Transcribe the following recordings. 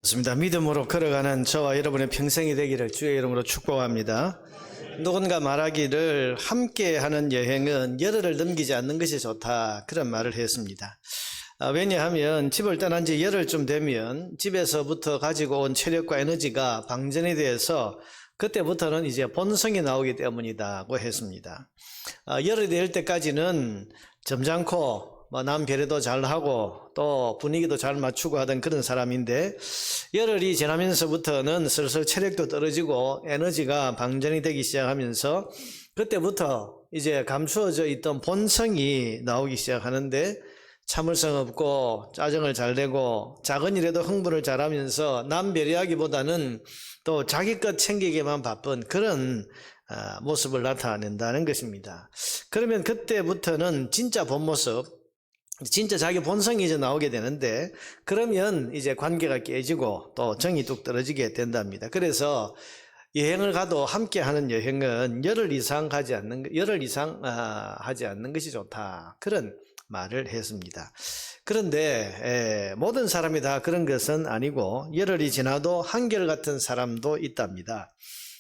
좋습니다. 믿음으로 걸어가는 저와 여러분의 평생이 되기를 주의 이름으로 축복합니다. 누군가 말하기를 함께하는 여행은 열흘을 넘기지 않는 것이 좋다, 그런 말을 했습니다. 왜냐하면 집을 떠난 지 열흘쯤 되면 집에서부터 가지고 온 체력과 에너지가 방전이 돼서 그때부터는 이제 본성이 나오기 때문이라고 했습니다. 열흘이 될 때까지는 점잖고 남 배려도 잘하고 또 분위기도 잘 맞추고 하던 그런 사람인데, 열흘이 지나면서부터는 슬슬 체력도 떨어지고 에너지가 방전이 되기 시작하면서 그때부터 이제 감추어져 있던 본성이 나오기 시작하는데, 참을성 없고 짜증을 잘 내고 작은 일에도 흥분을 잘하면서 남 배려하기보다는 또 자기 것 챙기기만 바쁜 그런 모습을 나타낸다는 것입니다. 그러면 그때부터는 진짜 본 모습, 진짜 자기 본성이 이제 나오게 되는데, 그러면 이제 관계가 깨지고 또 정이 뚝 떨어지게 된답니다. 그래서 여행을 가도 함께 하는 여행은 열흘 이상 하지 않는 것이 좋다, 그런 말을 했습니다. 그런데 모든 사람이 다 그런 것은 아니고 열흘이 지나도 한결같은 사람도 있답니다.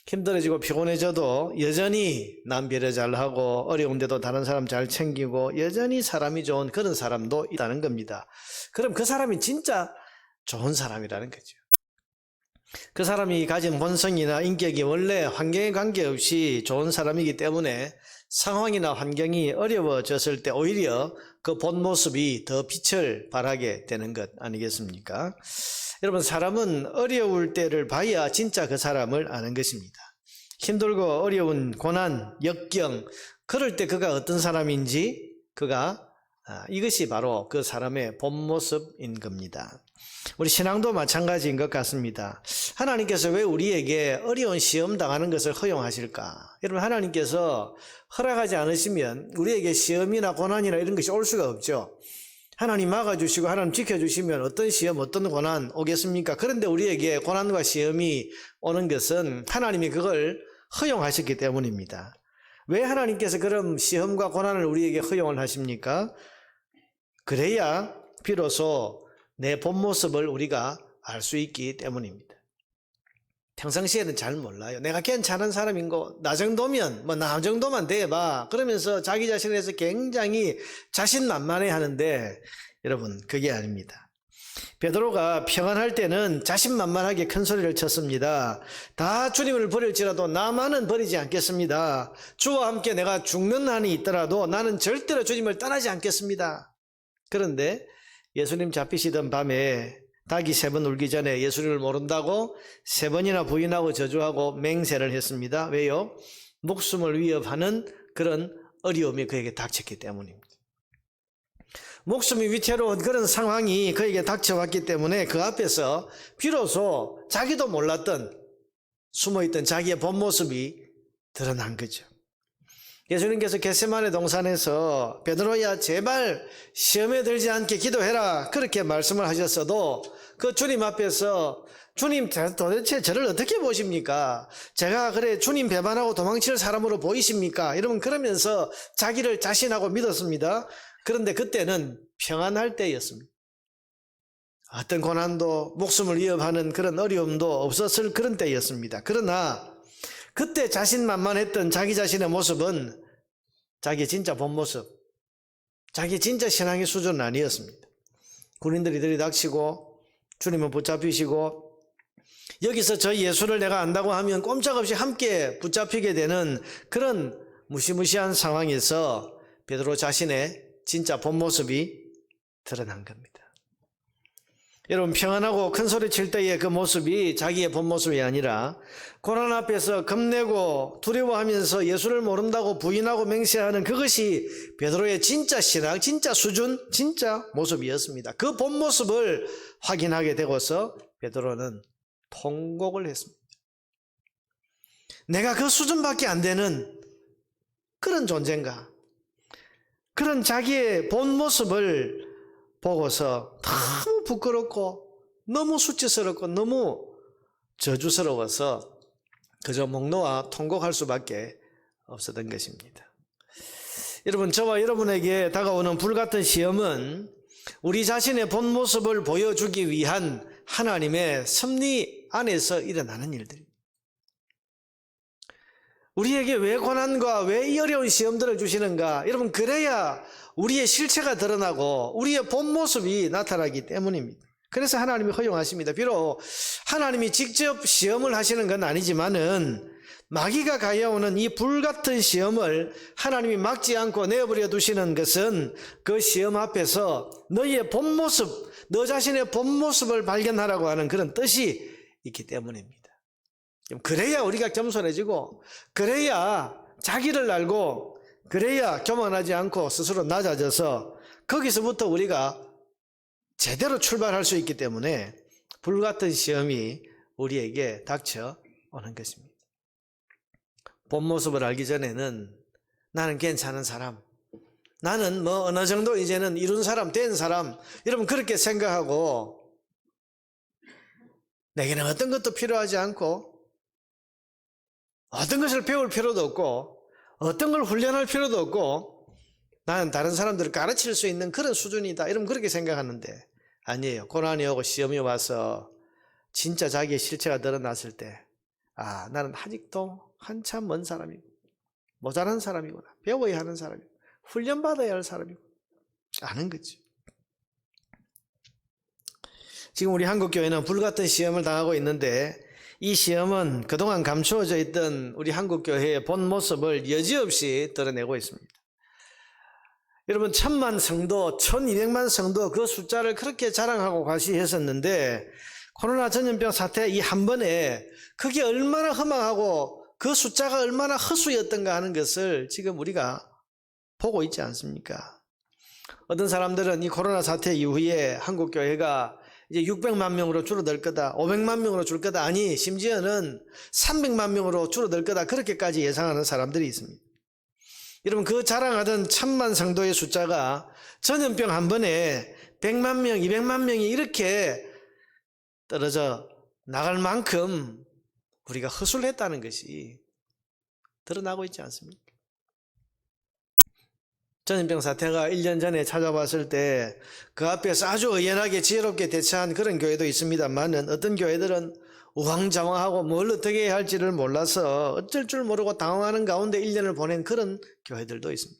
힘들어지고 피곤해져도 여전히 남 배려 잘하고 어려운데도 다른 사람 잘 챙기고 여전히 사람이 좋은 그런 사람도 있다는 겁니다. 그럼 그 사람이 진짜 좋은 사람이라는 거죠. 그 사람이 가진 본성이나 인격이 원래 환경에 관계없이 좋은 사람이기 때문에 상황이나 환경이 어려워졌을 때 오히려 그 본 모습이 더 빛을 발하게 되는 것 아니겠습니까? 여러분, 사람은 어려울 때를 봐야 진짜 그 사람을 아는 것입니다. 힘들고 어려운 고난, 역경, 그럴 때 그가 어떤 사람인지 이것이 바로 그 사람의 본 모습인 겁니다. 우리 신앙도 마찬가지인 것 같습니다. 하나님께서 왜 우리에게 어려운 시험 당하는 것을 허용하실까? 여러분, 하나님께서 허락하지 않으시면 우리에게 시험이나 고난이나 이런 것이 올 수가 없죠. 하나님 막아주시고 하나님 지켜주시면 어떤 시험, 어떤 고난 오겠습니까? 그런데 우리에게 고난과 시험이 오는 것은 하나님이 그걸 허용하셨기 때문입니다. 왜 하나님께서 그럼 시험과 고난을 우리에게 허용을 하십니까? 그래야 비로소 내 본 모습을 우리가 알 수 있기 때문입니다. 평상시에는 잘 몰라요. 내가 괜찮은 사람인 거, 나 정도면 나 정도만 돼봐, 그러면서 자기 자신에 대해서 굉장히 자신만만해 하는데, 여러분, 그게 아닙니다. 베드로가 평안할 때는 자신만만하게 큰 소리를 쳤습니다. 다 주님을 버릴지라도 나만은 버리지 않겠습니다. 주와 함께 내가 죽는 한이 있더라도 나는 절대로 주님을 떠나지 않겠습니다. 그런데 예수님 잡히시던 밤에 닭이 3번 울기 전에 예수님을 모른다고 3번이나 부인하고 저주하고 맹세를 했습니다. 왜요? 목숨을 위협하는 그런 어려움이 그에게 닥쳤기 때문입니다. 목숨이 위태로운 그런 상황이 그에게 닥쳐왔기 때문에 그 앞에서 비로소 자기도 몰랐던 숨어있던 자기의 본 모습이 드러난 거죠. 예수님께서 겟세마네 동산에서 베드로야, 제발 시험에 들지 않게 기도해라, 그렇게 말씀을 하셨어도 그 주님 앞에서 주님 도대체 저를 어떻게 보십니까? 제가 그래 주님 배반하고 도망칠 사람으로 보이십니까? 이러면 그러면서 자기를 자신하고 믿었습니다. 그런데 그때는 평안할 때였습니다. 어떤 고난도 목숨을 위협하는 그런 어려움도 없었을 그런 때였습니다. 그러나 그때 자신만만했던 자기 자신의 모습은 자기 진짜 본 모습, 자기 진짜 신앙의 수준은 아니었습니다. 군인들이 들이닥치고 주님은 붙잡히시고, 여기서 저 예수를 내가 안다고 하면 꼼짝없이 함께 붙잡히게 되는 그런 무시무시한 상황에서 베드로 자신의 진짜 본 모습이 드러난 겁니다. 여러분, 평안하고 큰 소리 칠 때의 그 모습이 자기의 본 모습이 아니라 고난 앞에서 겁내고 두려워하면서 예수를 모른다고 부인하고 맹세하는 그것이 베드로의 진짜 신앙, 진짜 수준, 진짜 모습이었습니다. 그 본 모습을 확인하게 되고서 베드로는 통곡을 했습니다. 내가 그 수준밖에 안 되는 그런 존재인가? 그런 자기의 본 모습을 보고서 너무 부끄럽고 너무 수치스럽고 너무 저주스러워서 그저 목 놓아 통곡할 수밖에 없었던 것입니다. 여러분, 저와 여러분에게 다가오는 불같은 시험은 우리 자신의 본 모습을 보여주기 위한 하나님의 섭리 안에서 일어나는 일들입니다. 우리에게 왜 고난과 왜 이 어려운 시험들을 주시는가? 여러분, 그래야 우리의 실체가 드러나고 우리의 본 모습이 나타나기 때문입니다. 그래서 하나님이 허용하십니다. 비록 하나님이 직접 시험을 하시는 건 아니지만은 마귀가 가해오는 이 불같은 시험을 하나님이 막지 않고 내버려 두시는 것은 그 시험 앞에서 너희의 본 모습, 너 자신의 본 모습을 발견하라고 하는 그런 뜻이 있기 때문입니다. 그래야 우리가 겸손해지고, 그래야 자기를 알고, 그래야 교만하지 않고 스스로 낮아져서 거기서부터 우리가 제대로 출발할 수 있기 때문에 불같은 시험이 우리에게 닥쳐오는 것입니다. 본 모습을 알기 전에는 나는 괜찮은 사람, 나는 뭐 어느 정도 이제는 이룬 사람, 된 사람, 여러분 그렇게 생각하고 내게는 어떤 것도 필요하지 않고 어떤 것을 배울 필요도 없고 어떤 걸 훈련할 필요도 없고 나는 다른 사람들을 가르칠 수 있는 그런 수준이다, 이러면 그렇게 생각하는데 아니에요. 고난이 오고 시험이 와서 진짜 자기의 실체가 드러났을 때 나는 아직도 한참 먼 사람이고 모자란 사람이구나, 배워야 하는 사람이고 훈련받아야 할 사람이고 아는 거죠. 지금 우리 한국교회는 불같은 시험을 당하고 있는데 이 시험은 그동안 감추어져 있던 우리 한국교회의 본 모습을 여지없이 드러내고 있습니다. 여러분 1000만 성도, 1200만 성도 그 숫자를 그렇게 자랑하고 과시했었는데 코로나 전염병 사태 이 한 번에 그게 얼마나 허망하고 그 숫자가 얼마나 허수였던가 하는 것을 지금 우리가 보고 있지 않습니까? 어떤 사람들은 이 코로나 사태 이후에 한국교회가 이제 600만 명으로 줄어들 거다, 500만 명으로 줄 거다, 아니 심지어는 300만 명으로 줄어들 거다, 그렇게까지 예상하는 사람들이 있습니다. 여러분 그 자랑하던 1000만 성도의 숫자가 전염병 한 번에 100만 명, 200만 명이 이렇게 떨어져 나갈 만큼 우리가 허술했다는 것이 드러나고 있지 않습니까? 전염병 사태가 1년 전에 찾아왔을 때 그 앞에서 아주 의연하게 지혜롭게 대처한 그런 교회도 있습니다만 어떤 교회들은 우왕좌왕하고 뭘 어떻게 해야 할지를 몰라서 어쩔 줄 모르고 당황하는 가운데 1년을 보낸 그런 교회들도 있습니다.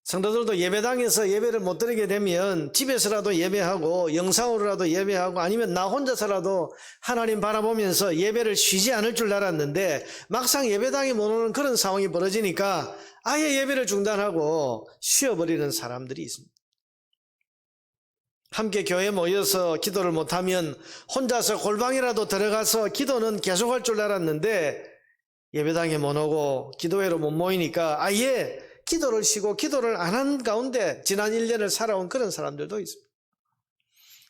성도들도 예배당에서 예배를 못 드리게 되면 집에서라도 예배하고 영상으로라도 예배하고 아니면 나 혼자서라도 하나님 바라보면서 예배를 쉬지 않을 줄 알았는데 막상 예배당에 못 오는 그런 상황이 벌어지니까 아예 예배를 중단하고 쉬어버리는 사람들이 있습니다. 함께 교회에 모여서 기도를 못하면 혼자서 골방이라도 들어가서 기도는 계속할 줄 알았는데 예배당에 못 오고 기도회로 못 모이니까 아예 기도를 쉬고 기도를 안 한 가운데 지난 1년을 살아온 그런 사람들도 있습니다.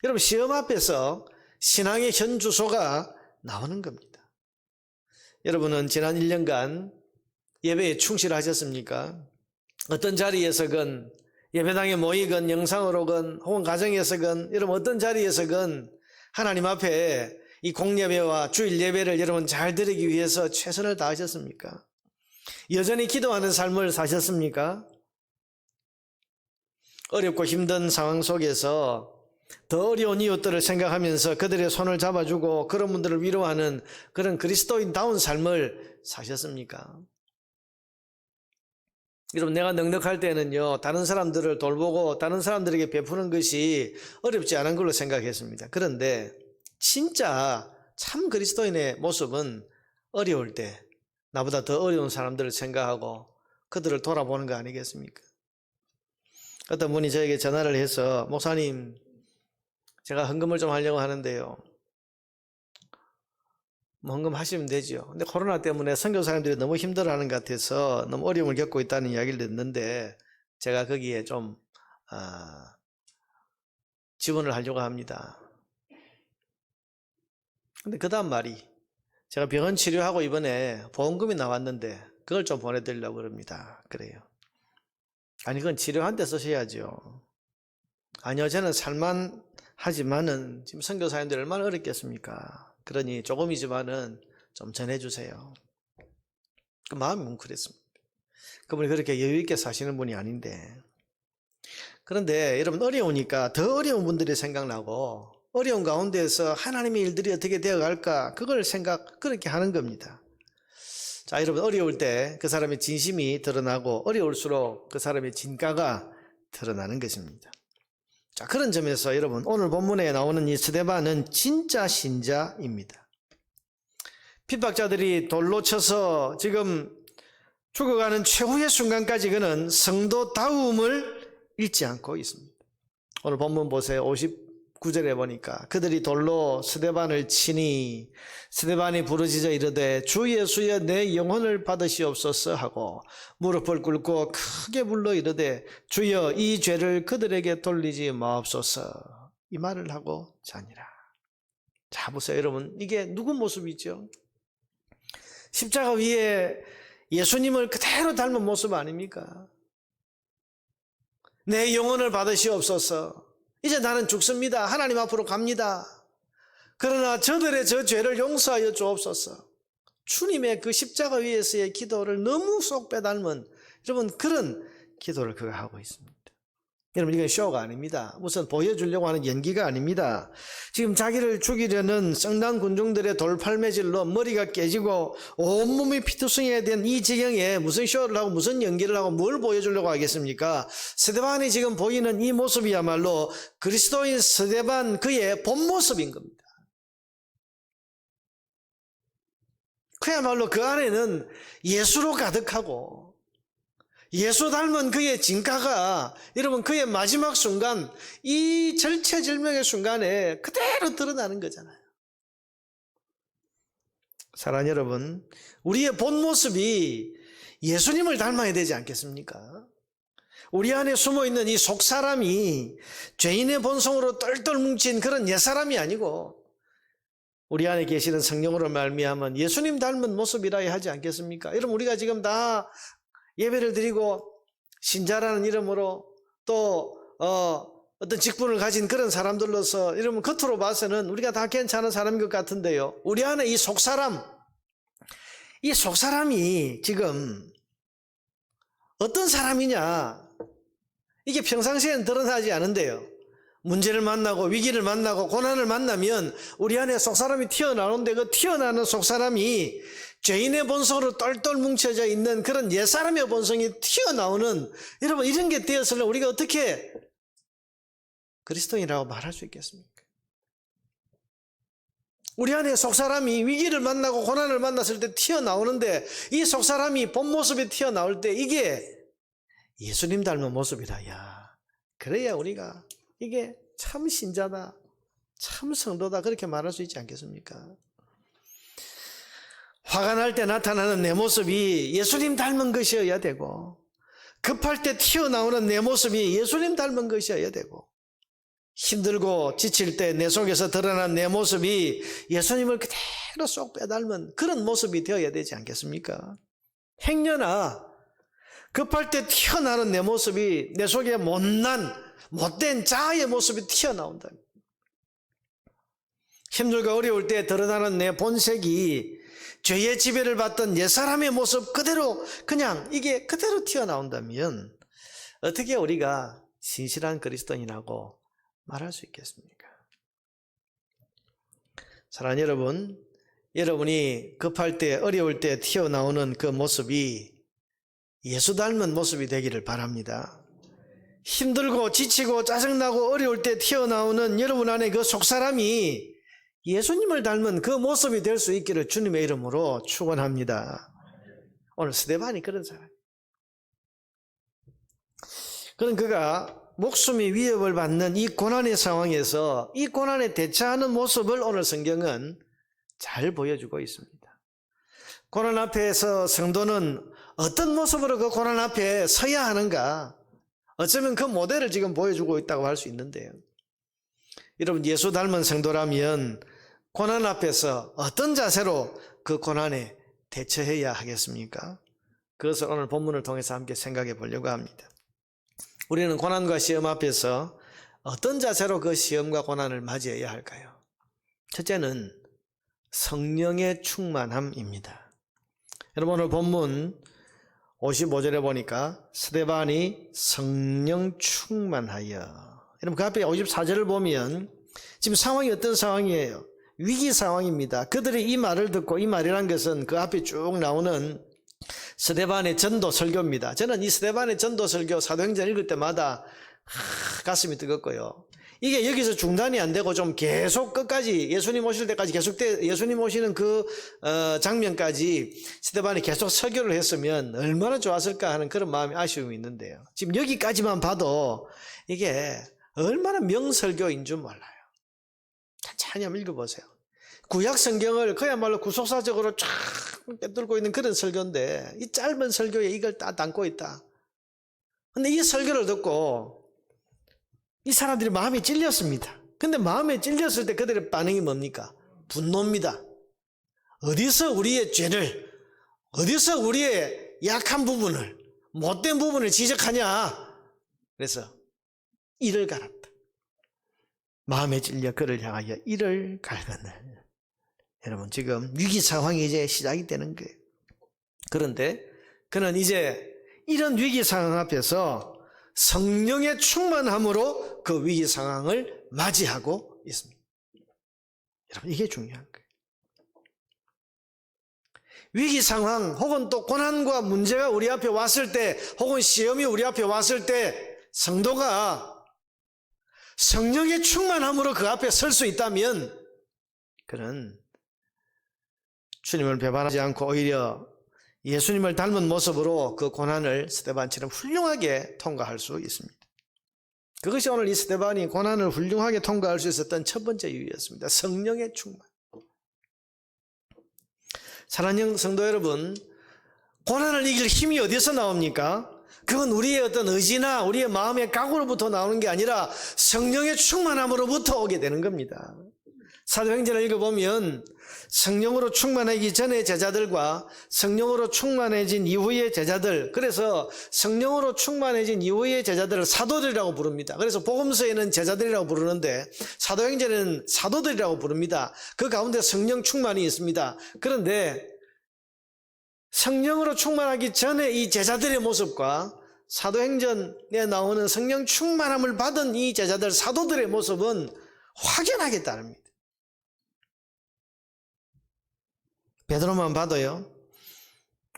여러분 시험 앞에서 신앙의 현 주소가 나오는 겁니다. 여러분은 지난 1년간 예배에 충실하셨습니까? 어떤 자리에서건 예배당에 모이건 영상으로건 혹은 가정에서건 여러분 어떤 자리에서건 하나님 앞에 이 공예배와 주일 예배를 여러분 잘 드리기 위해서 최선을 다하셨습니까? 여전히 기도하는 삶을 사셨습니까? 어렵고 힘든 상황 속에서 더 어려운 이웃들을 생각하면서 그들의 손을 잡아주고 그런 분들을 위로하는 그런 그리스도인다운 삶을 사셨습니까? 여러분 내가 넉넉할 때는요 다른 사람들을 돌보고 다른 사람들에게 베푸는 것이 어렵지 않은 걸로 생각했습니다. 그런데 진짜 참 그리스도인의 모습은 어려울 때 나보다 더 어려운 사람들을 생각하고 그들을 돌아보는 거 아니겠습니까? 어떤 분이 저에게 전화를 해서 목사님 제가 헌금을 좀 하려고 하는데요, 뭐 헌금하시면 되죠. 근데 코로나 때문에 선교사님들이 너무 힘들어하는 것 같아서 너무 어려움을 겪고 있다는 이야기를 듣는데 제가 거기에 좀 지원을 하려고 합니다. 근데 그 다음 말이 제가 병원 치료하고 이번에 보험금이 나왔는데 그걸 좀 보내드리려고 그럽니다. 그래요. 아니 그건 치료한 데 쓰셔야죠. 아니요 저는 살만하지만은 지금 선교사님들이 얼마나 어렵겠습니까? 그러니 조금이지만은 좀 전해주세요. 그 마음이 뭉클했습니다. 그분이 그렇게 여유있게 사시는 분이 아닌데. 그런데 여러분 어려우니까 더 어려운 분들이 생각나고 어려운 가운데에서 하나님의 일들이 어떻게 되어갈까 그걸 그렇게 하는 겁니다. 자, 여러분, 어려울 때 그 사람의 진심이 드러나고 어려울수록 그 사람의 진가가 드러나는 것입니다. 자, 그런 점에서 여러분, 오늘 본문에 나오는 이 스데반은 진짜 신자입니다. 핍박자들이 돌로 쳐서 지금 죽어가는 최후의 순간까지 그는 성도다움을 잃지 않고 있습니다. 오늘 본문 보세요. 59절에 보니까 그들이 돌로 스데반을 치니 스데반이 부르짖어 이르되 주 예수여 내 영혼을 받으시옵소서 하고 무릎을 꿇고 크게 불러 이르되 주여 이 죄를 그들에게 돌리지 마옵소서, 이 말을 하고 자니라. 자, 보세요 여러분, 이게 누구 모습이죠? 십자가 위에 예수님을 그대로 닮은 모습 아닙니까? 내 영혼을 받으시옵소서, 이제 나는 죽습니다, 하나님 앞으로 갑니다, 그러나 저들의 저 죄를 용서하여 주옵소서. 주님의 그 십자가 위에서의 기도를 너무 쏙 빼닮은 여러분 그런 기도를 그가 하고 있습니다. 여러분, 이건 쇼가 아닙니다. 무슨 보여주려고 하는 연기가 아닙니다. 지금 자기를 죽이려는 성난 군중들의 돌팔매질로 머리가 깨지고 온몸이 피투성이가 된 이 지경에 무슨 쇼를 하고 무슨 연기를 하고 뭘 보여주려고 하겠습니까? 스데반이 지금 보이는 이 모습이야말로 그리스도인 스데반 그의 본 모습인 겁니다. 그야말로 그 안에는 예수로 가득하고 예수 닮은 그의 진가가 여러분 그의 마지막 순간, 이 절체절명의 순간에 그대로 드러나는 거잖아요. 사랑하는 여러분, 우리의 본 모습이 예수님을 닮아야 되지 않겠습니까? 우리 안에 숨어있는 이 속사람이 죄인의 본성으로 똘똘 뭉친 그런 옛사람이 아니고 우리 안에 계시는 성령으로 말미암은 예수님 닮은 모습이라야 하지 않겠습니까? 여러분, 우리가 지금 다 예배를 드리고 신자라는 이름으로 또 어떤 직분을 가진 그런 사람들로서 여러분 겉으로 봐서는 우리가 다 괜찮은 사람인 것 같은데요, 우리 안에 이 속사람이 지금 어떤 사람이냐, 이게 평상시에는 드러나지 않은데요, 문제를 만나고 위기를 만나고 고난을 만나면 우리 안에 속사람이 튀어나오는데 그 튀어나오는 속사람이 죄인의 본성으로 똘똘 뭉쳐져 있는 그런 옛사람의 본성이 튀어나오는, 여러분 이런 게 되었으면 우리가 어떻게 그리스도인이라고 말할 수 있겠습니까? 우리 안에 속사람이 위기를 만나고 고난을 만났을 때 튀어나오는데 이 속사람이 본 모습이 튀어나올 때 이게 예수님 닮은 모습이라, 야, 그래야 우리가 이게 참 신자다, 참 성도다, 그렇게 말할 수 있지 않겠습니까? 화가 날 때 나타나는 내 모습이 예수님 닮은 것이어야 되고, 급할 때 튀어나오는 내 모습이 예수님 닮은 것이어야 되고, 힘들고 지칠 때 내 속에서 드러난 내 모습이 예수님을 그대로 쏙 빼닮은 그런 모습이 되어야 되지 않겠습니까? 행여나 급할 때 튀어나오는 내 모습이 내 속에 못된 자아의 모습이 튀어나온다. 힘들고 어려울 때 드러나는 내 본색이 죄의 지배를 받던 옛사람의 모습 그대로, 그냥 이게 그대로 튀어나온다면 어떻게 우리가 신실한 그리스도인이라고 말할 수 있겠습니까? 사랑하는 여러분, 여러분이 급할 때 어려울 때 튀어나오는 그 모습이 예수 닮은 모습이 되기를 바랍니다. 힘들고 지치고 짜증나고 어려울 때 튀어나오는 여러분 안에 그 속사람이 예수님을 닮은 그 모습이 될 수 있기를 주님의 이름으로 축원합니다. 오늘 스데반이 그런 사람. 그런 그가 목숨이 위협을 받는 이 고난의 상황에서 이 고난에 대처하는 모습을 오늘 성경은 잘 보여주고 있습니다. 고난 앞에서 성도는 어떤 모습으로 그 고난 앞에 서야 하는가, 어쩌면 그 모델을 지금 보여주고 있다고 할 수 있는데요, 여러분 예수 닮은 성도라면 고난 앞에서 어떤 자세로 그 고난에 대처해야 하겠습니까? 그것을 오늘 본문을 통해서 함께 생각해 보려고 합니다. 우리는 고난과 시험 앞에서 어떤 자세로 그 시험과 고난을 맞이해야 할까요? 첫째는 성령의 충만함입니다. 여러분 오늘 본문 55절에 보니까 스데반이 성령 충만하여, 여러분 그 앞에 54절을 보면 지금 상황이 어떤 상황이에요? 위기 상황입니다. 그들이 이 말을 듣고, 이 말이란 것은 그 앞에 쭉 나오는 스데반의 전도 설교입니다. 저는 이 스데반의 전도 설교 사도행전 읽을 때마다 가슴이 뜨겁고요. 이게 여기서 중단이 안 되고 좀 계속 끝까지 예수님 오실 때까지 계속 예수님 오시는 그 장면까지 스데반이 계속 설교를 했으면 얼마나 좋았을까 하는 그런 마음이 아쉬움이 있는데요. 지금 여기까지만 봐도 이게 얼마나 명설교인 줄 몰라요. 천천히 한번 읽어보세요. 구약 성경을 그야말로 구속사적으로 쫙 꿰뚫고 있는 그런 설교인데 이 짧은 설교에 이걸 다 담고 있다. 근데 이 설교를 듣고 이 사람들이 마음이 찔렸습니다. 근데 마음에 찔렸을 때 그들의 반응이 뭡니까? 분노입니다. 어디서 우리의 죄를, 어디서 우리의 약한 부분을, 못된 부분을 지적하냐? 그래서 이를 갈았다. 마음에 찔려 그를 향하여 이를 갈거늘. 여러분, 지금 위기 상황이 이제 시작이 되는 거예요. 그런데 그는 이제 이런 위기 상황 앞에서 성령의 충만함으로 그 위기 상황을 맞이하고 있습니다. 여러분, 이게 중요한 거예요. 위기 상황 혹은 또 고난과 문제가 우리 앞에 왔을 때, 혹은 시험이 우리 앞에 왔을 때 성도가 성령의 충만함으로 그 앞에 설 수 있다면 그는 주님을 배반하지 않고 오히려 예수님을 닮은 모습으로 그 고난을 스데반처럼 훌륭하게 통과할 수 있습니다. 그것이 오늘 이 스데반이 고난을 훌륭하게 통과할 수 있었던 첫 번째 이유였습니다. 성령의 충만. 사랑하는 성도 여러분, 고난을 이길 힘이 어디서 나옵니까? 그건 우리의 어떤 의지나 우리의 마음의 각오로부터 나오는 게 아니라 성령의 충만함으로부터 오게 되는 겁니다. 사도행전을 읽어보면 성령으로 충만하기 전의 제자들과 성령으로 충만해진 이후의 제자들, 그래서 성령으로 충만해진 이후의 제자들을 사도들이라고 부릅니다. 그래서 복음서에는 제자들이라고 부르는데 사도행전에는 사도들이라고 부릅니다. 그 가운데 성령 충만이 있습니다. 그런데 성령으로 충만하기 전에 이 제자들의 모습과 사도행전에 나오는 성령 충만함을 받은 이 제자들, 사도들의 모습은 확연하게 다릅니다. 베드로만 봐도요,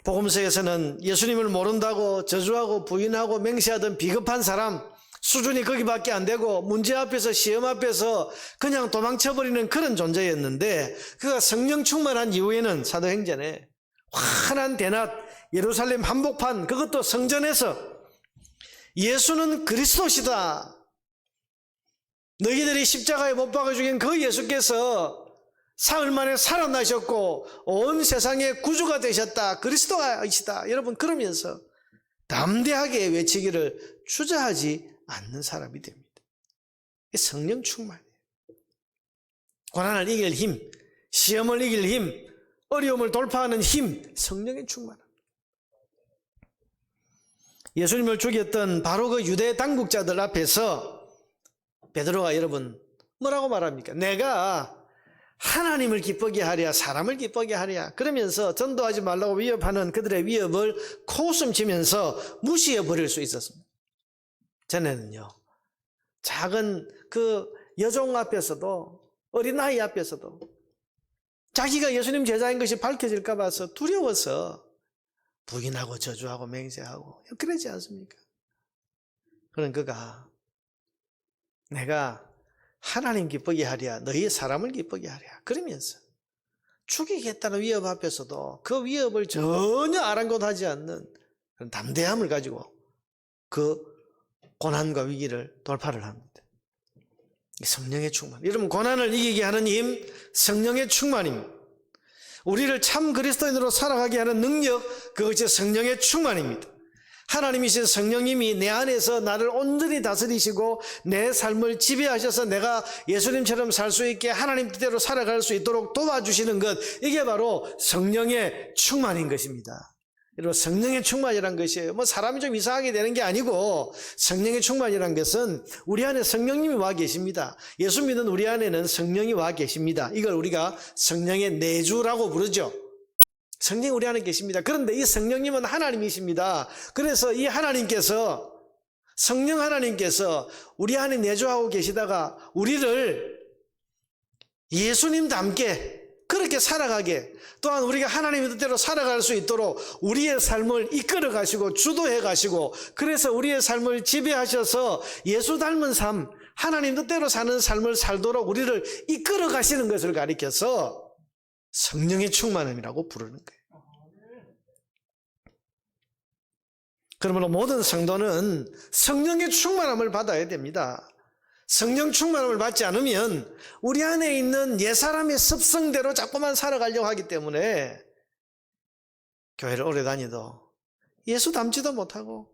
복음서에서는 예수님을 모른다고 저주하고 부인하고 맹세하던 비겁한 사람, 수준이 거기밖에 안 되고 문제 앞에서, 시험 앞에서 그냥 도망쳐버리는 그런 존재였는데, 그가 성령 충만한 이후에는 사도행전에 환한 대낮 예루살렘 한복판, 그것도 성전에서 예수는 그리스도시다, 너희들이 십자가에 못 박아 죽인 그 예수께서 사흘 만에 살아나셨고 온 세상의 구주가 되셨다, 그리스도이시다, 여러분 그러면서 담대하게 외치기를 주저하지 않는 사람이 됩니다. 성령 충만이에요. 고난을 이길 힘, 시험을 이길 힘, 어려움을 돌파하는 힘, 성령의 충만함. 예수님을 죽였던 바로 그 유대 당국자들 앞에서 베드로가 여러분 뭐라고 말합니까? 내가 하나님을 기쁘게 하랴 사람을 기쁘게 하랴, 그러면서 전도하지 말라고 위협하는 그들의 위협을 코웃음 치면서 무시해 버릴 수 있었습니다. 전에는요, 작은 그 여종 앞에서도, 어린아이 앞에서도 자기가 예수님 제자인 것이 밝혀질까 봐서 두려워서 부인하고 저주하고 맹세하고 그러지 않습니까? 그런 그가 내가 하나님 기쁘게 하랴 너희 사람을 기쁘게 하랴 그러면서 죽이겠다는 위협 앞에서도 그 위협을 전혀 아랑곳하지 않는 그런 담대함을 가지고 그 고난과 위기를 돌파를 합니다. 성령의 충만. 여러분, 고난을 이기게 하는 힘, 성령의 충만입니다. 우리를 참 그리스도인으로 살아가게 하는 능력, 그것이 성령의 충만입니다. 하나님이신 성령님이 내 안에서 나를 온전히 다스리시고 내 삶을 지배하셔서 내가 예수님처럼 살 수 있게 하나님 뜻대로 살아갈 수 있도록 도와주시는 것, 이게 바로 성령의 충만인 것입니다. 여러분, 성령의 충만이란 것이에요. 뭐 사람이 좀 이상하게 되는 게 아니고, 성령의 충만이란 것은 우리 안에 성령님이 와 계십니다. 예수 믿는 우리 안에는 성령이 와 계십니다. 이걸 우리가 성령의 내주라고 부르죠. 성령이 우리 안에 계십니다. 그런데 이 성령님은 하나님이십니다. 그래서 이 하나님께서, 성령 하나님께서 우리 안에 내주하고 계시다가 우리를 예수님도 함께 그렇게 살아가게, 또한 우리가 하나님의 뜻대로 살아갈 수 있도록 우리의 삶을 이끌어 가시고 주도해 가시고, 그래서 우리의 삶을 지배하셔서 예수 닮은 삶, 하나님 뜻대로 사는 삶을 살도록 우리를 이끌어 가시는 것을 가리켜서 성령의 충만함이라고 부르는 거예요. 그러므로 모든 성도는 성령의 충만함을 받아야 됩니다. 성령 충만함을 받지 않으면 우리 안에 있는 옛사람의 습성대로 자꾸만 살아가려고 하기 때문에 교회를 오래 다니도 예수 닮지도 못하고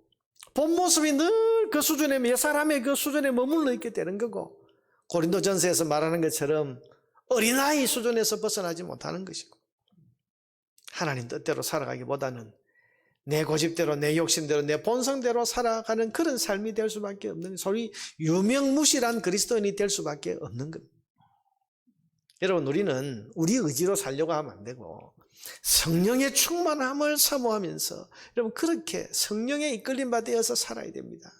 본 모습이 늘 그 수준에, 옛사람의 그 수준에 머물러 있게 되는 거고, 고린도전서에서 말하는 것처럼 어린아이 수준에서 벗어나지 못하는 것이고, 하나님 뜻대로 살아가기보다는 내 고집대로, 내 욕심대로, 내 본성대로 살아가는 그런 삶이 될 수밖에 없는, 소위 유명무실한 그리스도인이 될 수밖에 없는 겁니다. 여러분, 우리는 우리 의지로 살려고 하면 안 되고 성령의 충만함을 사모하면서 여러분 그렇게 성령의 이끌림 받아서 살아야 됩니다.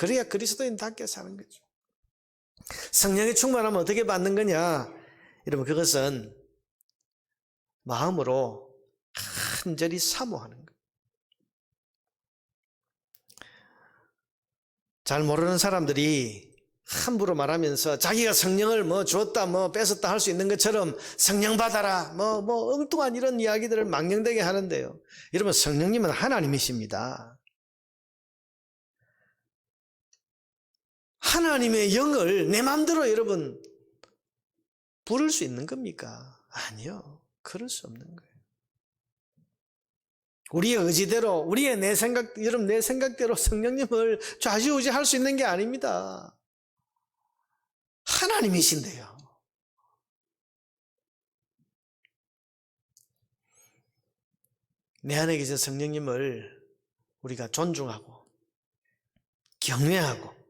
그래야 그리스도인답게 사는 거죠. 성령의 충만함은 어떻게 받는 거냐? 여러분, 그것은 마음으로 간절히 사모하는 거예요. 잘 모르는 사람들이 함부로 말하면서 자기가 성령을 뭐 주었다 뭐 뺏었다 할 수 있는 것처럼 성령 받아라 뭐 엉뚱한 이런 이야기들을 망령되게 하는데요. 여러분, 성령님은 하나님이십니다. 하나님의 영을 내 마음대로 여러분 부를 수 있는 겁니까? 아니요. 그럴 수 없는 거예요. 우리의 의지대로, 우리의 내 생각, 여러분 내 생각대로 성령님을 좌지우지할 수 있는 게 아닙니다. 하나님이신데요. 내 안에 계신 성령님을 우리가 존중하고 경외하고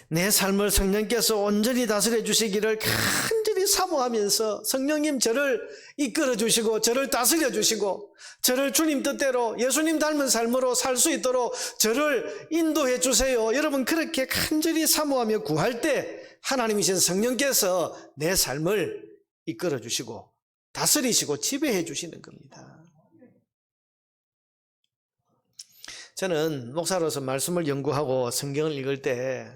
내 삶을 성령께서 온전히 다스려 주시기를 간절히 사모하면서 성령님 저를 이끌어 주시고 저를 다스려 주시고 저를 주님 뜻대로 예수님 닮은 삶으로 살 수 있도록 저를 인도해 주세요. 여러분 그렇게 간절히 사모하며 구할 때 하나님이신 성령께서 내 삶을 이끌어 주시고 다스리시고 지배해 주시는 겁니다. 저는 목사로서 말씀을 연구하고 성경을 읽을 때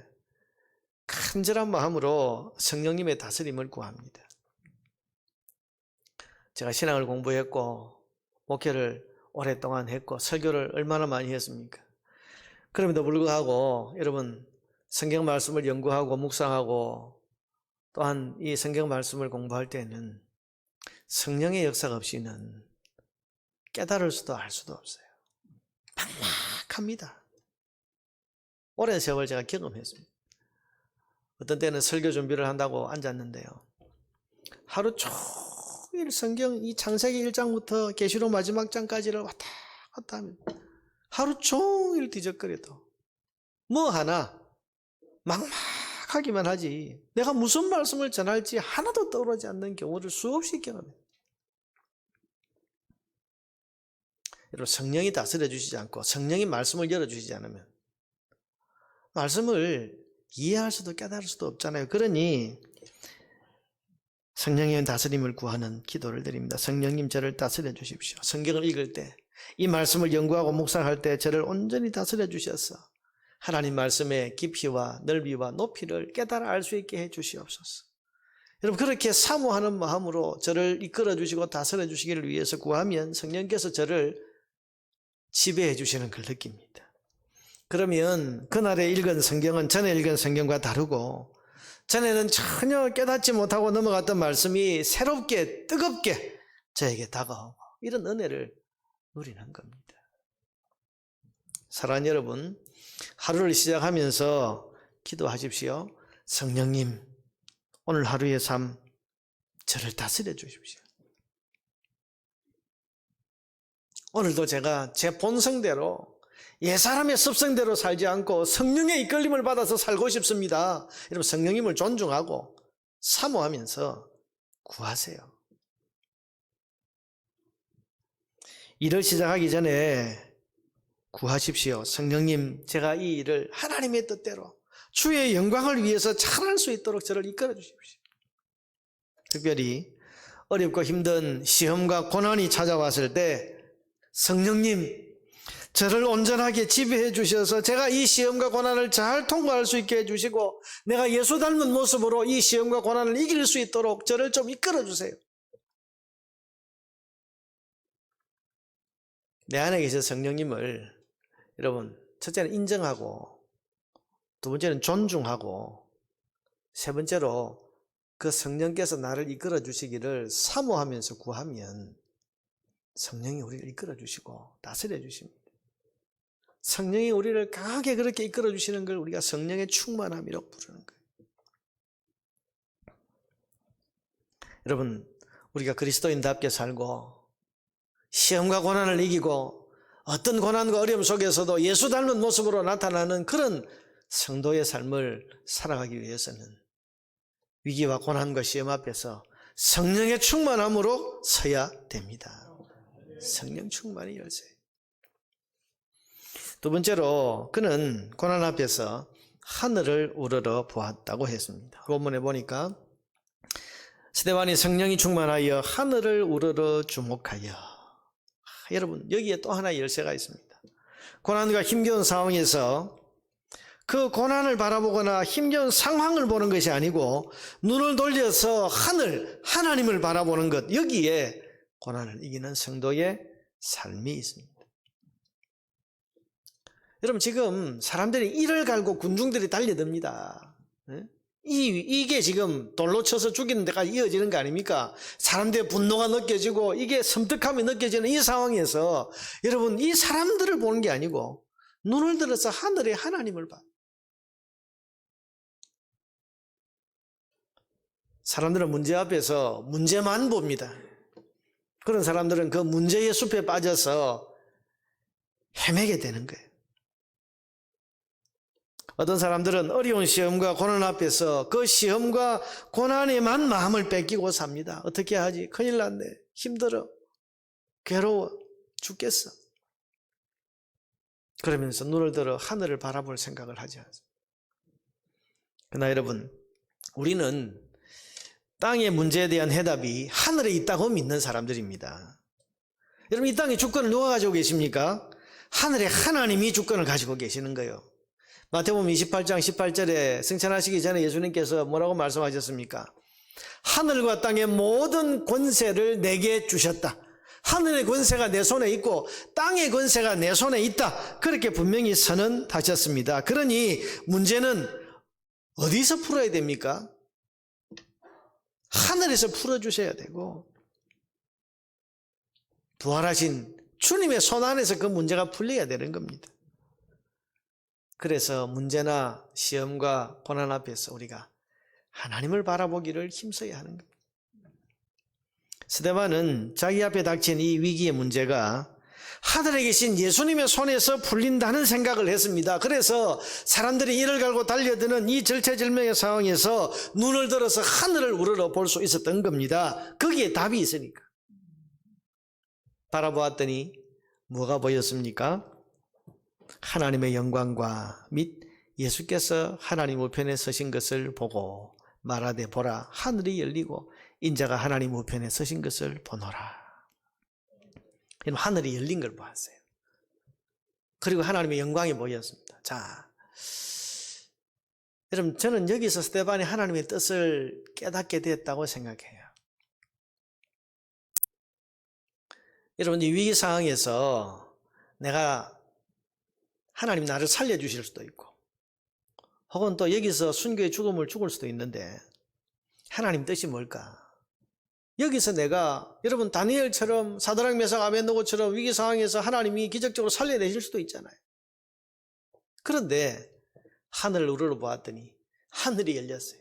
간절한 마음으로 성령님의 다스림을 구합니다. 제가 신앙을 공부했고 목회를 오랫동안 했고 설교를 얼마나 많이 했습니까? 그럼에도 불구하고 여러분 성경 말씀을 연구하고 묵상하고 또한 이 성경 말씀을 공부할 때는 성령의 역사가 없이는 깨달을 수도 알 수도 없어요. 막막합니다. 오랜 세월 제가 경험했습니다. 어떤 때는 설교 준비를 한다고 앉았는데요. 하루 종일 성경 이 창세기 1장부터 계시록 마지막 장까지를 왔다 갔다 하면 하루 종일 뒤적거려도 뭐 하나 막막하기만 하지 내가 무슨 말씀을 전할지 하나도 떠오르지 않는 경우를 수없이 경험해요. 여러분 성령이 다스려 주시지 않고 성령이 말씀을 열어주시지 않으면 말씀을 이해할 수도 깨달을 수도 없잖아요. 그러니 성령의 다스림을 구하는 기도를 드립니다. 성령님 저를 다스려 주십시오. 성경을 읽을 때 이 말씀을 연구하고 묵상할 때 저를 온전히 다스려 주셔서 하나님 말씀의 깊이와 넓이와 높이를 깨달아 알 수 있게 해 주시옵소서. 여러분 그렇게 사모하는 마음으로 저를 이끌어 주시고 다스려 주시기를 위해서 구하면 성령께서 저를 지배해 주시는 걸 느낍니다. 그러면 그날에 읽은 성경은 전에 읽은 성경과 다르고 전에는 전혀 깨닫지 못하고 넘어갔던 말씀이 새롭게 뜨겁게 저에게 다가오고 이런 은혜를 누리는 겁니다. 사랑하는 여러분, 하루를 시작하면서 기도하십시오. 성령님, 오늘 하루의 삶 저를 다스려 주십시오. 오늘도 제가 제 본성대로 옛사람의 습성대로 살지 않고 성령의 이끌림을 받아서 살고 싶습니다. 여러분 성령님을 존중하고 사모하면서 구하세요. 일을 시작하기 전에 구하십시오. 성령님 제가 이 일을 하나님의 뜻대로 주의 영광을 위해서 잘할 수 있도록 저를 이끌어 주십시오. 특별히 어렵고 힘든 시험과 고난이 찾아왔을 때 성령님 저를 온전하게 지배해 주셔서 제가 이 시험과 고난을 잘 통과할 수 있게 해주시고 내가 예수 닮은 모습으로 이 시험과 고난을 이길 수 있도록 저를 좀 이끌어 주세요. 내 안에 계신 성령님을 여러분 첫째는 인정하고 두 번째는 존중하고 세 번째로 그 성령께서 나를 이끌어 주시기를 사모하면서 구하면 성령이 우리를 이끌어 주시고 다스려 주십니다. 성령이 우리를 강하게 그렇게 이끌어 주시는 걸 우리가 성령의 충만함이라고 부르는 거예요. 여러분, 우리가 그리스도인답게 살고 시험과 고난을 이기고 어떤 고난과 어려움 속에서도 예수 닮은 모습으로 나타나는 그런 성도의 삶을 살아가기 위해서는 위기와 고난과 시험 앞에서 성령의 충만함으로 서야 됩니다. 성령 충만이 열쇠. 두 번째로 그는 고난 앞에서 하늘을 우러러 보았다고 했습니다. 본문에 보니까 스데반이 성령이 충만하여 하늘을 우러러 주목하여. 여러분 여기에 또 하나의 열쇠가 있습니다. 고난과 힘겨운 상황에서 그 고난을 바라보거나 힘겨운 상황을 보는 것이 아니고 눈을 돌려서 하나님을 바라보는 것, 여기에 고난을 이기는 성도의 삶이 있습니다. 여러분 지금 사람들이 이를 갈고 군중들이 달려듭니다. 이게 지금 돌로 쳐서 죽이는 데까지 이어지는 거 아닙니까? 사람들의 분노가 느껴지고 이게 섬뜩함이 느껴지는 이 상황에서 여러분 이 사람들을 보는 게 아니고 눈을 들어서 하늘의 하나님을 봐. 사람들은 문제 앞에서 문제만 봅니다. 그런 사람들은 그 문제의 숲에 빠져서 헤매게 되는 거예요. 어떤 사람들은 어려운 시험과 고난 앞에서 그 시험과 고난에만 마음을 뺏기고 삽니다. 어떻게 하지? 큰일 났네. 힘들어. 괴로워. 죽겠어. 그러면서 눈을 들어 하늘을 바라볼 생각을 하지 않습니다. 그러나 여러분, 우리는 땅의 문제에 대한 해답이 하늘에 있다고 믿는 사람들입니다. 여러분, 이 땅의 주권을 누가 가지고 계십니까? 하늘에 하나님이 주권을 가지고 계시는 거예요. 마태복음 28장 18절에 승천하시기 전에 예수님께서 뭐라고 말씀하셨습니까? 하늘과 땅의 모든 권세를 내게 주셨다. 하늘의 권세가 내 손에 있고 땅의 권세가 내 손에 있다. 그렇게 분명히 선언하셨습니다. 그러니 문제는 어디서 풀어야 됩니까? 하늘에서 풀어주셔야 되고 부활하신 주님의 손 안에서 그 문제가 풀려야 되는 겁니다. 그래서 문제나 시험과 고난 앞에서 우리가 하나님을 바라보기를 힘써야 하는 겁니다. 스데반은 자기 앞에 닥친 이 위기의 문제가 하늘에 계신 예수님의 손에서 풀린다는 생각을 했습니다. 그래서 사람들이 이를 갈고 달려드는 이 절체절명의 상황에서 눈을 들어서 하늘을 우러러 볼 수 있었던 겁니다. 거기에 답이 있으니까. 바라보았더니 뭐가 보였습니까? 하나님의 영광과 및 예수께서 하나님 우편에 서신 것을 보고 말하되 보라 하늘이 열리고 인자가 하나님 우편에 서신 것을 보노라. 하늘이 열린 걸 보았어요. 그리고 하나님의 영광이 보였습니다. 자, 여러분 저는 여기서 스데반이 하나님의 뜻을 깨닫게 됐다고 생각해요. 여러분 이 위기 상황에서 내가 하나님 나를 살려주실 수도 있고 혹은 또 여기서 순교의 죽음을 죽을 수도 있는데 하나님 뜻이 뭘까? 여기서 내가 여러분 다니엘처럼 사드락 메삭 아벤노고처럼 위기 상황에서 하나님이 기적적으로 살려내실 수도 있잖아요. 그런데 하늘을 우러러 보았더니 하늘이 열렸어요.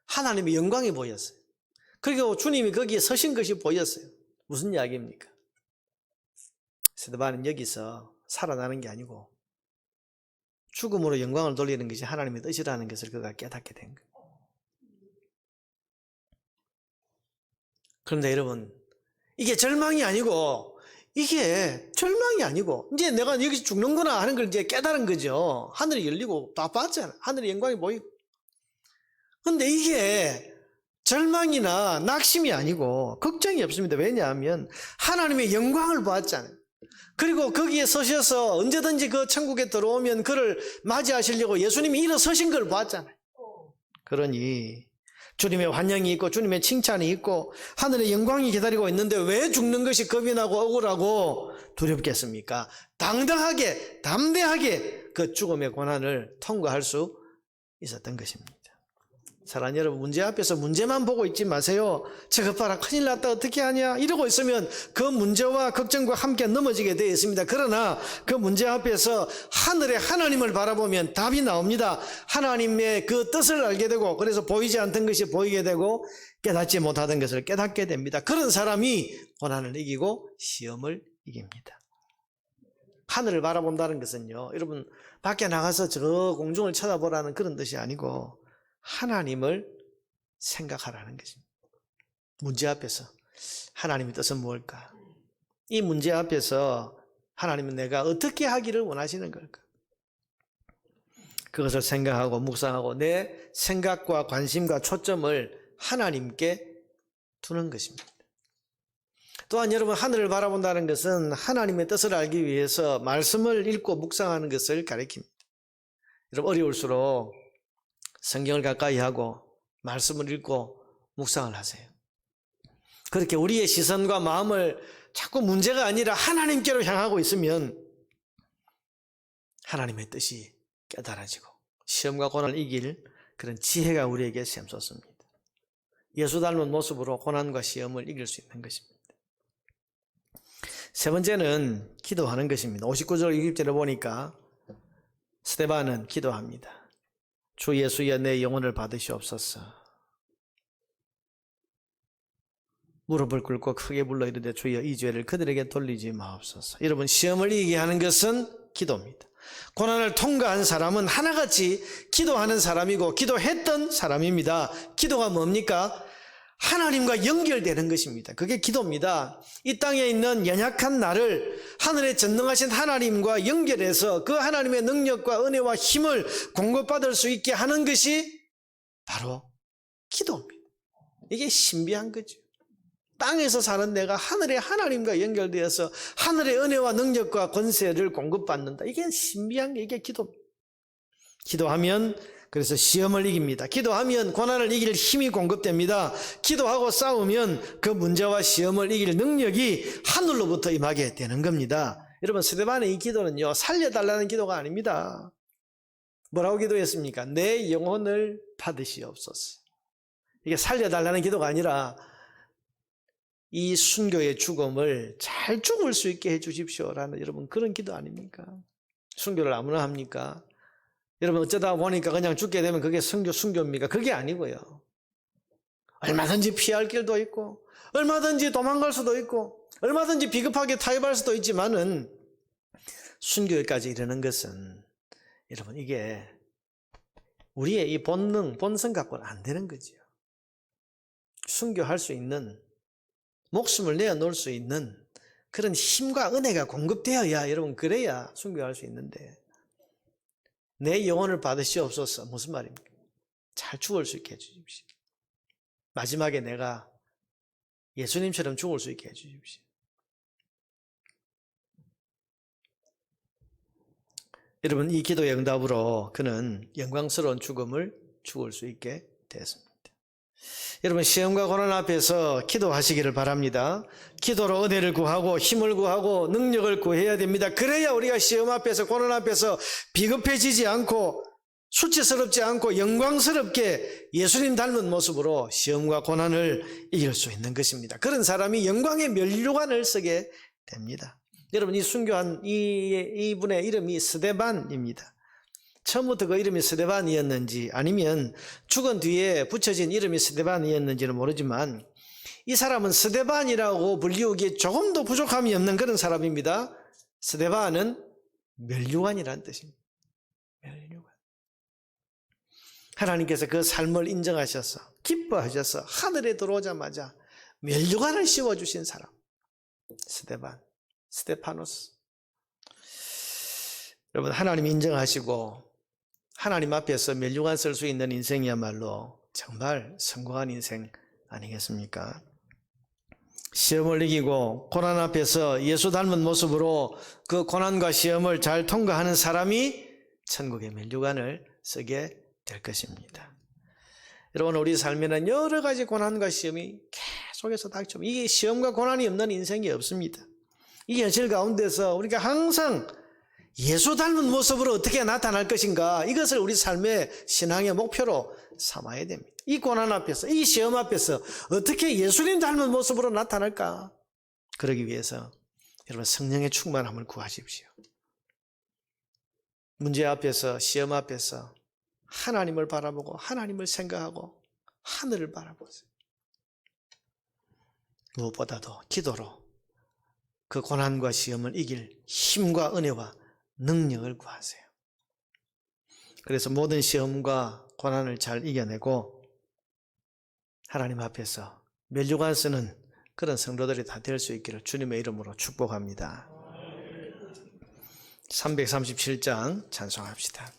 하나님의 영광이 보였어요. 그리고 주님이 거기에 서신 것이 보였어요. 무슨 이야기입니까? 스데반은 여기서 살아나는 게 아니고 죽음으로 영광을 돌리는 것이 하나님의 뜻이라는 것을 그가 깨닫게 된 거예요. 그런데 여러분 이게 절망이 아니고 이제 내가 여기서 죽는구나 하는 걸 이제 깨달은 거죠. 하늘이 열리고 다 봤잖아. 하늘의 영광이 보이고. 그런데 이게 절망이나 낙심이 아니고 걱정이 없습니다. 왜냐하면 하나님의 영광을 보았잖아요. 그리고 거기에 서셔서 언제든지 그 천국에 들어오면 그를 맞이하시려고 예수님이 일어서신 걸 보았잖아요. 그러니 주님의 환영이 있고 주님의 칭찬이 있고 하늘의 영광이 기다리고 있는데 왜 죽는 것이 겁이 나고 억울하고 두렵겠습니까? 당당하게 담대하게 그 죽음의 고난을 통과할 수 있었던 것입니다. 사랑하는 여러분, 문제 앞에서 문제만 보고 있지 마세요. 저것 봐라, 큰일 났다, 어떻게 하냐 이러고 있으면 그 문제와 걱정과 함께 넘어지게 되어 있습니다. 그러나 그 문제 앞에서 하늘의 하나님을 바라보면 답이 나옵니다. 하나님의 그 뜻을 알게 되고, 그래서 보이지 않던 것이 보이게 되고 깨닫지 못하던 것을 깨닫게 됩니다. 그런 사람이 고난을 이기고 시험을 이깁니다. 하늘을 바라본다는 것은요, 여러분 밖에 나가서 저 공중을 쳐다보라는 그런 뜻이 아니고 하나님을 생각하라는 것입니다. 문제 앞에서 하나님의 뜻은 무엇일까? 이 문제 앞에서 하나님은 내가 어떻게 하기를 원하시는 걸까? 그것을 생각하고 묵상하고 내 생각과 관심과 초점을 하나님께 두는 것입니다. 또한 여러분, 하늘을 바라본다는 것은 하나님의 뜻을 알기 위해서 말씀을 읽고 묵상하는 것을 가리킵니다. 여러분, 어려울수록 성경을 가까이 하고 말씀을 읽고 묵상을 하세요. 그렇게 우리의 시선과 마음을 자꾸 문제가 아니라 하나님께로 향하고 있으면 하나님의 뜻이 깨달아지고 시험과 고난을 이길 그런 지혜가 우리에게 샘솟습니다. 예수 닮은 모습으로 고난과 시험을 이길 수 있는 것입니다. 세 번째는 기도하는 것입니다. 59절 60절을 보니까 스데반은 기도합니다. 주 예수여, 내 영혼을 받으시옵소서. 무릎을 꿇고 크게 불러 이르되 주여, 이 죄를 그들에게 돌리지 마옵소서. 여러분, 시험을 이기게 하는 것은 기도입니다. 고난을 통과한 사람은 하나같이 기도하는 사람이고 기도했던 사람입니다. 기도가 뭡니까? 하나님과 연결되는 것입니다. 그게 기도입니다. 이 땅에 있는 연약한 나를 하늘에 전능하신 하나님과 연결해서 그 하나님의 능력과 은혜와 힘을 공급받을 수 있게 하는 것이 바로 기도입니다. 이게 신비한 거죠. 땅에서 사는 내가 하늘의 하나님과 연결되어서 하늘의 은혜와 능력과 권세를 공급받는다. 이게 신비한 게 이게 기도입니다. 기도하면 그래서 시험을 이깁니다. 기도하면 고난을 이길 힘이 공급됩니다. 기도하고 싸우면 그 문제와 시험을 이길 능력이 하늘로부터 임하게 되는 겁니다. 여러분, 스데반의 이 기도는요, 살려달라는 기도가 아닙니다. 뭐라고 기도했습니까? 내 영혼을 받으시옵소서. 이게 살려달라는 기도가 아니라 이 순교의 죽음을 잘 죽을 수 있게 해 주십시오라는, 여러분, 그런 기도 아닙니까? 순교를 아무나 합니까? 여러분, 어쩌다 보니까 그냥 죽게 되면 그게 순교입니까? 그게 아니고요. 얼마든지 피할 길도 있고, 얼마든지 도망갈 수도 있고, 얼마든지 비겁하게 타협할 수도 있지만은, 순교까지 이르는 것은, 여러분, 이게 우리의 이 본능, 본성 갖고는 안 되는 거지요. 순교할 수 있는, 목숨을 내어놓을 수 있는 그런 힘과 은혜가 공급되어야, 여러분, 그래야 순교할 수 있는데, 내 영혼을 받으시옵소서. 무슨 말입니까? 잘 죽을 수 있게 해주십시오. 마지막에 내가 예수님처럼 죽을 수 있게 해주십시오. 여러분, 이 기도의 응답으로 그는 영광스러운 죽음을 죽을 수 있게 되었습니다. 여러분, 시험과 고난 앞에서 기도하시기를 바랍니다. 기도로 은혜를 구하고 힘을 구하고 능력을 구해야 됩니다. 그래야 우리가 시험 앞에서 고난 앞에서 비겁해지지 않고 수치스럽지 않고 영광스럽게 예수님 닮은 모습으로 시험과 고난을 이길 수 있는 것입니다. 그런 사람이 영광의 면류관을 쓰게 됩니다. 여러분, 이 순교한 이분의 이름이 스데반입니다. 처음부터 그 이름이 스데반이었는지 아니면 죽은 뒤에 붙여진 이름이 스데반이었는지는 모르지만 이 사람은 스데반이라고 불리우기에 조금도 부족함이 없는 그런 사람입니다. 스데반은 면류관이라는 뜻입니다. 면류관. 하나님께서 그 삶을 인정하셔서 기뻐하셔서 하늘에 들어오자마자 면류관을 씌워주신 사람, 스데반, 스데파노스. 여러분, 하나님 인정하시고 하나님 앞에서 면류관 쓸 수 있는 인생이야말로 정말 성공한 인생 아니겠습니까? 시험을 이기고 고난 앞에서 예수 닮은 모습으로 그 고난과 시험을 잘 통과하는 사람이 천국의 면류관을 쓰게 될 것입니다. 여러분, 우리 삶에는 여러 가지 고난과 시험이 계속해서 닥쳐옵니다. 이게 시험과 고난이 없는 인생이 없습니다. 이 현실 가운데서 우리가 항상 예수 닮은 모습으로 어떻게 나타날 것인가, 이것을 우리 삶의 신앙의 목표로 삼아야 됩니다. 이 고난 앞에서, 이 시험 앞에서 어떻게 예수님 닮은 모습으로 나타날까? 그러기 위해서 여러분, 성령의 충만함을 구하십시오. 문제 앞에서, 시험 앞에서 하나님을 바라보고 하나님을 생각하고 하늘을 바라보세요. 무엇보다도 기도로 그 고난과 시험을 이길 힘과 은혜와 능력을 구하세요. 그래서 모든 시험과 고난을 잘 이겨내고 하나님 앞에서 면류관 쓰는 그런 성도들이 다 될 수 있기를 주님의 이름으로 축복합니다. 337장 찬송합시다.